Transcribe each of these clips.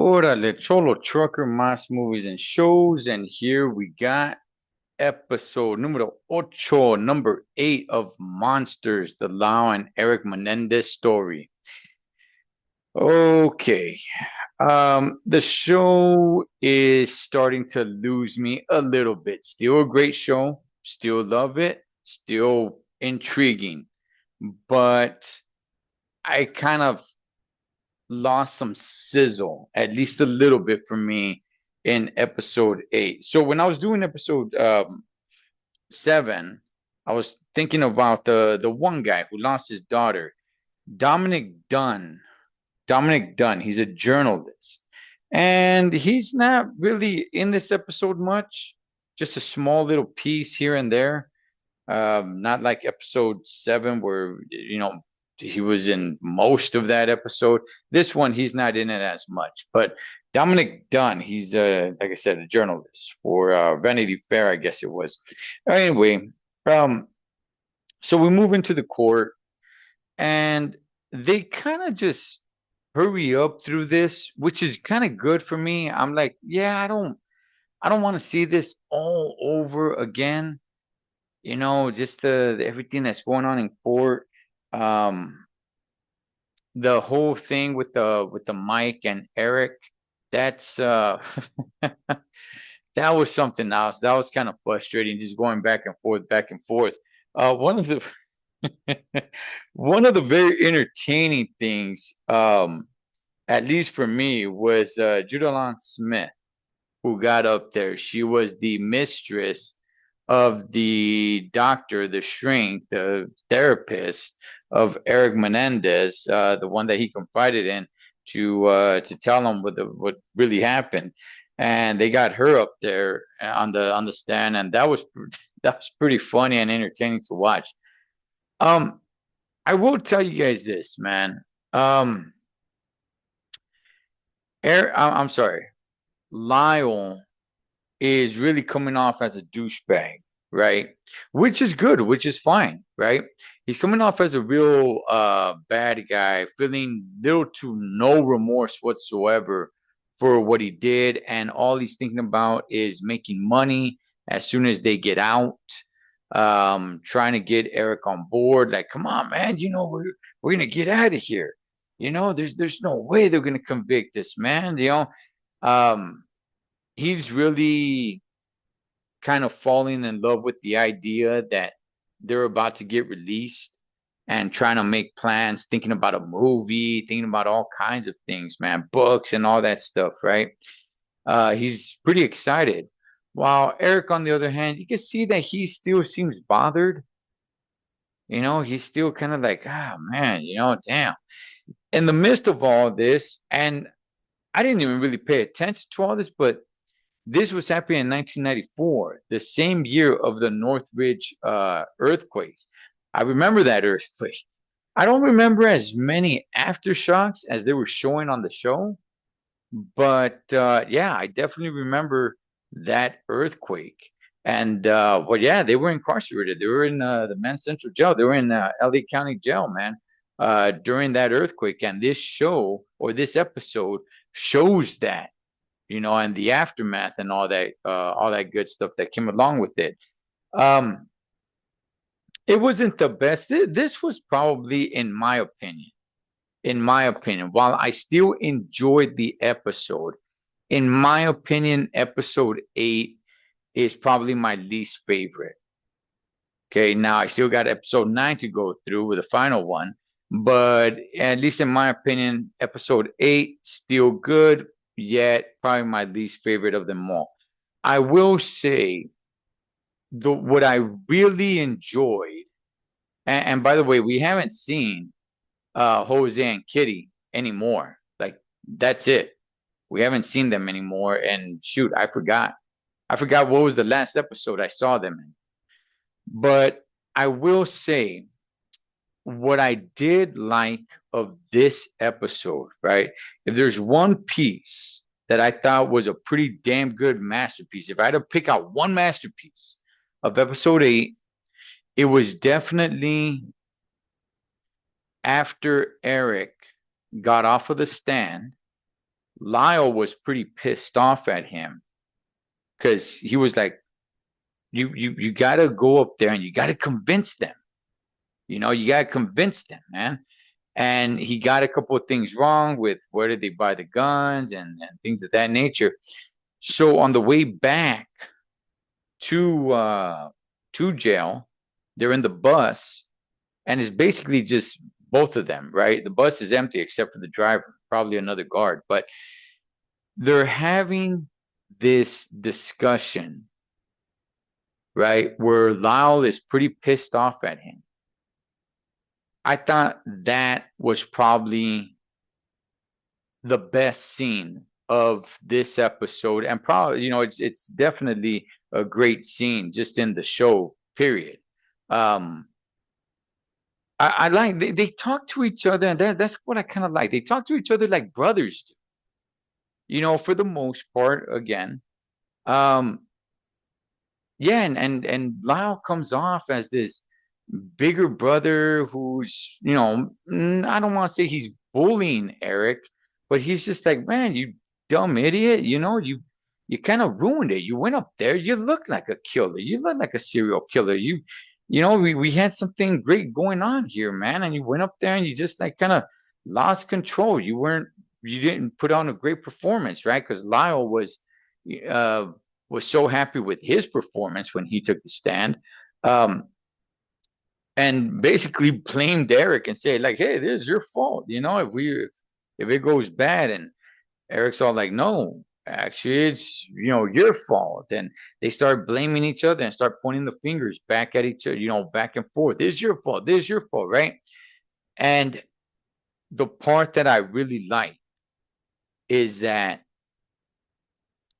Órale, Cholo Trucker, Más Movies and Shows, and here we got episode numero ocho, number 8 of Monsters, the Lau and Eric Menendez story. Okay, the show is starting to lose me a little bit. Still a great show, still love it, still intriguing, but I kind of lost some sizzle, at least a little bit for me in episode 8. So when I was doing episode 7, I was thinking about the one guy who lost his daughter, Dominic Dunn. Dominic Dunn, he's a journalist. And he's not really in this episode much, just a small little piece here and there. Not like episode 7 where he was in most of that episode. This one he's not in it as much. But Dominic Dunn, he's like I said, a journalist for Vanity Fair, I guess it was. Anyway, um, so we move into the court, and they kind of just hurry up through this, which is kind of good for me. I'm like, yeah, I don't want to see this all over again. Just everything that's going on in court. Um, the whole thing with the Mike and Eric, that's that was something else. That was kind of frustrating, just going back and forth, back and forth. One of the one of the very entertaining things, at least for me, was Judalon Smith, who got up there. She was the mistress of the doctor, the shrink, the therapist of Eric Menendez, the one that he confided in to tell him what really happened. And they got her up there on the stand, and that was that was pretty funny and entertaining to watch. Um, I will tell you guys this, man. Um, I'm sorry, Lyle is really coming off as a douchebag, right? Which is good, which is fine, right? He's coming off as a real bad guy, feeling little to no remorse whatsoever for what he did, and all he's thinking about is making money as soon as they get out. Trying to get Eric on board, like, come on, man, we're gonna get out of here. There's no way they're gonna convict this man. Um, he's really kind of falling in love with the idea that they're about to get released and trying to make plans, thinking about a movie, thinking about all kinds of things, man, books and all that stuff, right? He's pretty excited. While Eric, on the other hand, you can see that he still seems bothered. He's still kind of like, ah, man, damn. In the midst of all this, and I didn't even really pay attention to all this, but this was happening in 1994, the same year of the Northridge earthquakes. I remember that earthquake. I don't remember as many aftershocks as they were showing on the show, but yeah, I definitely remember that earthquake. And well, yeah, they were incarcerated. They were in the men's central jail. They were in LA County Jail, man, during that earthquake. And this show or this episode shows that, and the aftermath and all that good stuff that came along with it. Um, it wasn't the best. This was probably, in my opinion, while I still enjoyed the episode, in my opinion, episode 8 is probably my least favorite. Okay, now I still got episode 9 to go through with the final one, but at least in my opinion, episode 8 still good, yet probably my least favorite of them all. I will say the what I really enjoyed, and by the way, we haven't seen Jose and Kitty anymore. Like, that's it. We haven't seen them anymore. And shoot, I forgot. I forgot what was the last episode I saw them in. But I will say what I did like of this episode, right? If there's one piece that I thought was a pretty damn good masterpiece, if I had to pick out one masterpiece of episode 8, it was definitely after Eric got off of the stand, Lyle was pretty pissed off at him because he was like, you got to go up there and you got to convince them. You got to convince them, man. And he got a couple of things wrong with where did they buy the guns and things of that nature. So on the way back to jail, they're in the bus, and it's basically just both of them, right? The bus is empty except for the driver, probably another guard, but they're having this discussion, right, where Lyle is pretty pissed off at him. I thought that was probably the best scene of this episode, and probably, it's definitely a great scene just in the show, period. Um, I like they talk to each other, and that's what I kind of like. They talk to each other like brothers do, for the most part, again. Um, yeah, and Lyle comes off as this bigger brother who's, I don't want to say he's bullying Eric, but he's just like, man, you dumb idiot, you kind of ruined it. You went up there, you look like a killer, you look like a serial killer. We had something great going on here, man, and you went up there and you just like kind of lost control. You didn't put on a great performance, right? Because Lyle uh was so happy with his performance when he took the stand. Um, and basically blame Derek and say like, "Hey, this is your fault." If it goes bad, and Eric's all like, "No, actually, it's your fault." And they start blaming each other and start pointing the fingers back at each other, back and forth. This is your fault. This is your fault, right? And the part that I really like is that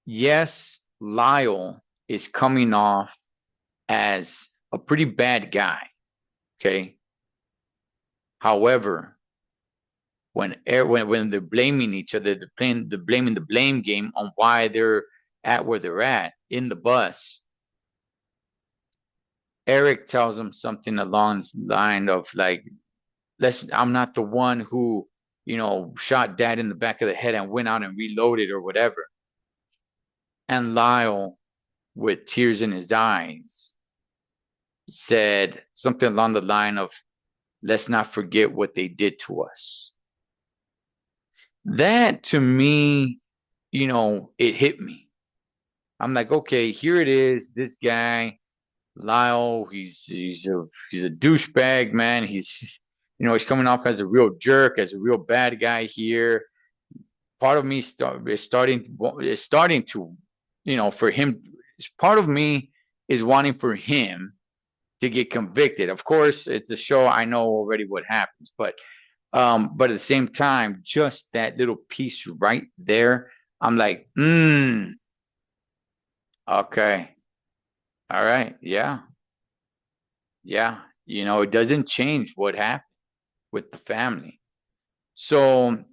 yes, Lyle is coming off as a pretty bad guy. Okay. However, when they're blaming each other, they're blaming the blame game on why they're at where they're at in the bus. Eric tells him something along the line of like, I'm not the one who, shot dad in the back of the head and went out and reloaded or whatever." And Lyle, with tears in his eyes, said something along the line of, "Let's not forget what they did to us." That to me, it hit me. I'm like, okay, here it is. This guy, Lyle, he's a douchebag, man. He's coming off as a real jerk, as a real bad guy here. Part of me is starting to, for him. Part of me is wanting for him to get convicted. Of course, it's a show. I know already what happens, but at the same time, just that little piece right there, I'm like, okay, all right, yeah, yeah. It doesn't change what happened with the family. So,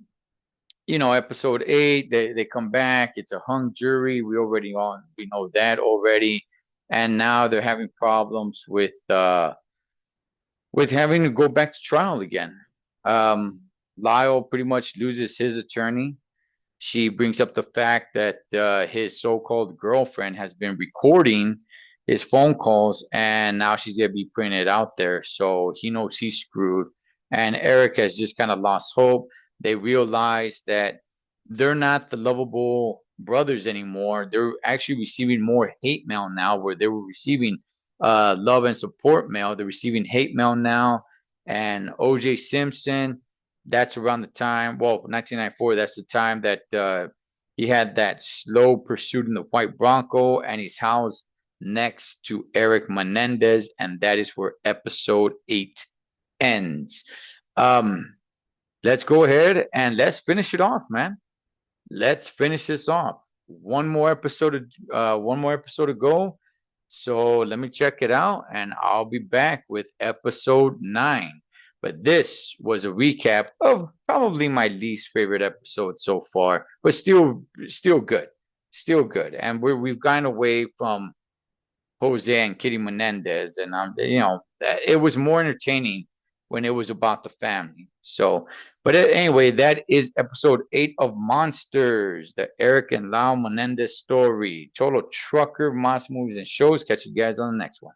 episode 8, they come back. It's a hung jury. We know that already, and now they're having problems with having to go back to trial again. Um, Lyle pretty much loses his attorney. She brings up the fact that his so-called girlfriend has been recording his phone calls, and now she's gonna be putting it out there. So he knows he's screwed. And Eric has just kind of lost hope. They realize that they're not the lovable brothers anymore. They're actually receiving more hate mail now, where they were receiving love and support mail. They're receiving hate mail now. And O.J. Simpson, that's around the time, well, 1994, that's the time that he had that slow pursuit in the white Bronco, and he's housed next to Eric Menendez, and that is where episode 8 ends. Um, let's go ahead and let's finish it off, man. Let's finish this off. One more episode to go. So let me check it out, and I'll be back with episode 9. But this was a recap of probably my least favorite episode so far, but still good, still good. And we've gone away from Jose and Kitty Menendez, and it was more entertaining when it was about the family. So, but anyway, that is episode 8 of Monsters, the Eric and Lau Menendez story. Cholo Trucker, Mas Movies and Shows. Catch you guys on the next one.